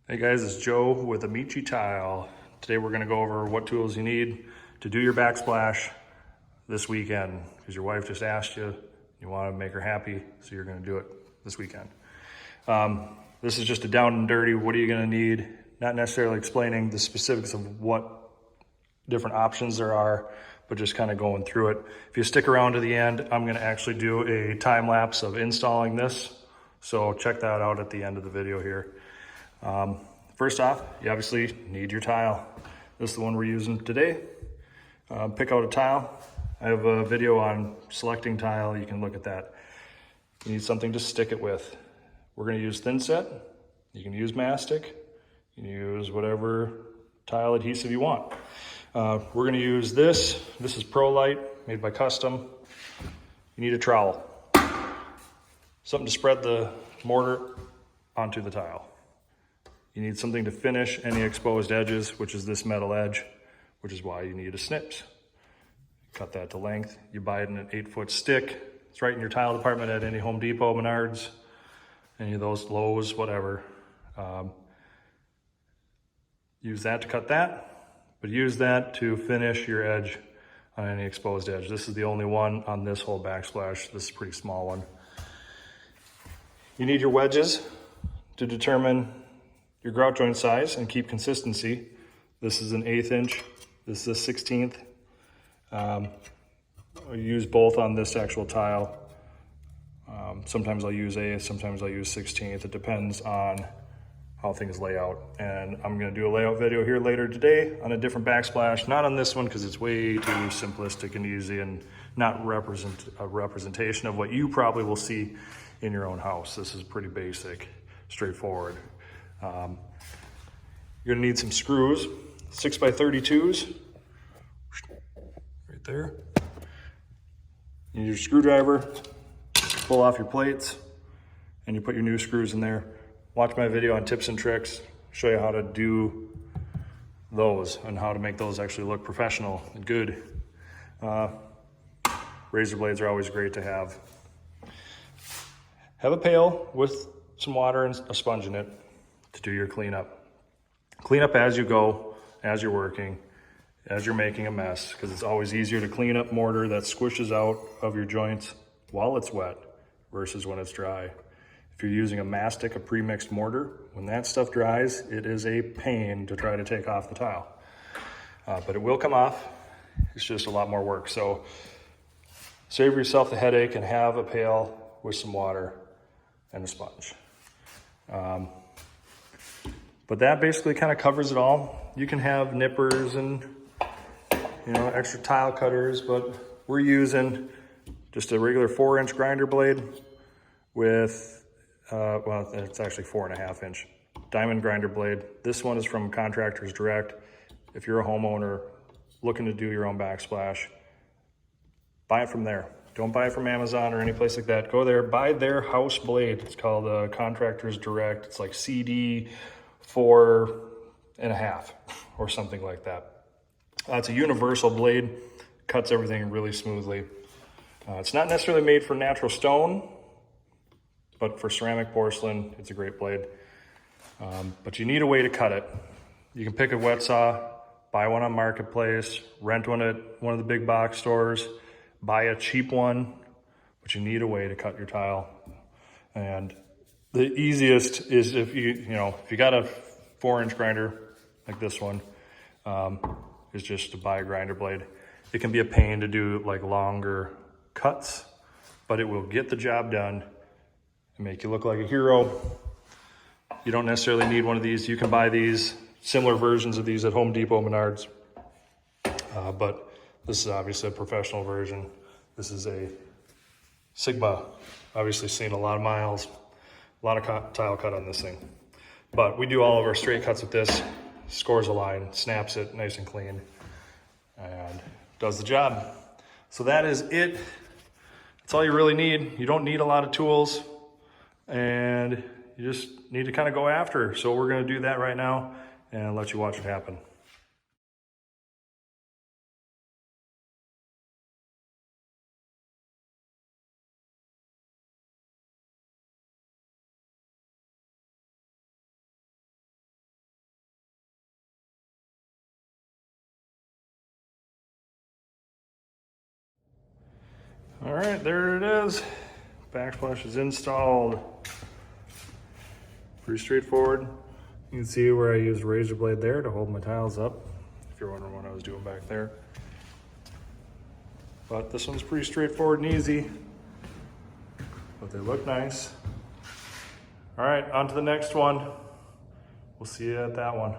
Hey guys, it's Joe with Amici Tile. Today we're going to go over what tools you need to do your backsplash this weekend because your wife just asked you, you want to make her happy, so you're going to do it this weekend. This is just a down and dirty, what are you going to need? Not necessarily explaining the specifics of what different options there are, but just kind of going through it. If you stick around to the end, I'm going to actually do a time lapse of installing this. So check that out at the end of the video here. First off, you obviously need your tile. This is the one we're using today. Pick out a tile. I have a video on selecting tile. You can look at that. You need something to stick it with. We're going to use thin set. You can use mastic. You can use whatever tile adhesive you want. We're going to use this. This is Pro Light, made by Custom. You need a trowel. Something to spread the mortar onto the tile. You need something to finish any exposed edges, which is this metal edge, which is why you need a snips. Cut that to length. You buy it in an 8-foot stick. It's right in your tile department at any Home Depot, Menards, any of those, Lowe's, whatever. Use that to cut that, but use that to finish your edge on any exposed edge. This is the only one on this whole backsplash. This is a pretty small one. You need your wedges to determine your grout joint size and keep consistency. This is an 1/8 inch, this is a 1/16. I use both on this actual tile. Sometimes I'll use 1/8, sometimes I'll use 1/16. It depends on how things lay out. And I'm gonna do a layout video here later today on a different backsplash, not on this one because it's way too simplistic and easy and not a representation of what you probably will see in your own house. This is pretty basic, straightforward. You're gonna need some screws, 6x32s, right there. You need your screwdriver, pull off your plates, and you put your new screws in there. Watch my video on tips and tricks, show you how to do those and how to make those actually look professional and good. Razor blades are always great to have. Have a pail with some water and a sponge in it to do your cleanup. Clean up as you go, as you're working, as you're making a mess, because it's always easier to clean up mortar that squishes out of your joints while it's wet versus when it's dry. If you're using a mastic, a pre-mixed mortar, when that stuff dries, it is a pain to try to take off the tile. But it will come off. It's just a lot more work. So save yourself the headache and have a pail with some water and a sponge. But that basically kind of covers it all. You can have nippers and extra tile cutters, but we're using just a regular 4-inch grinder blade with, well, it's actually 4.5 inch diamond grinder blade. This one is from Contractors Direct. If you're a homeowner looking to do your own backsplash, buy it from there. Don't buy it from Amazon or any place like that. Go there, buy their house blade. It's called Contractors Direct. It's like CD 4.5 or something like that. It's a universal blade, cuts everything really smoothly. It's not necessarily made for natural stone, but for ceramic porcelain, it's a great blade. But you need a way to cut it. You can pick a wet saw, buy one on Marketplace, rent one at one of the big box stores, buy a cheap one, but you need a way to cut your tile. And the easiest is if you got a 4-inch grinder like this one, is just to buy a grinder blade. It can be a pain to do like longer cuts, but it will get the job done and make you look like a hero. You don't necessarily need one of these. You can buy these, similar versions of these at Home Depot, Menards. But this is obviously a professional version. This is a Sigma, obviously seen a lot of miles. A lot of tile cut on this thing. But we do all of our straight cuts with this. Scores a line, snaps it nice and clean, and does the job. So that is it. That's all you really need. You don't need a lot of tools, and you just need to kind of go after. So we're gonna do that right now and let you watch it happen. All right, there it is. Backsplash is installed. Pretty straightforward. You can see where I used a razor blade there to hold my tiles up, if you're wondering what I was doing back there. But this one's pretty straightforward and easy, but they look nice. All right, on to the next one. We'll see you at that one.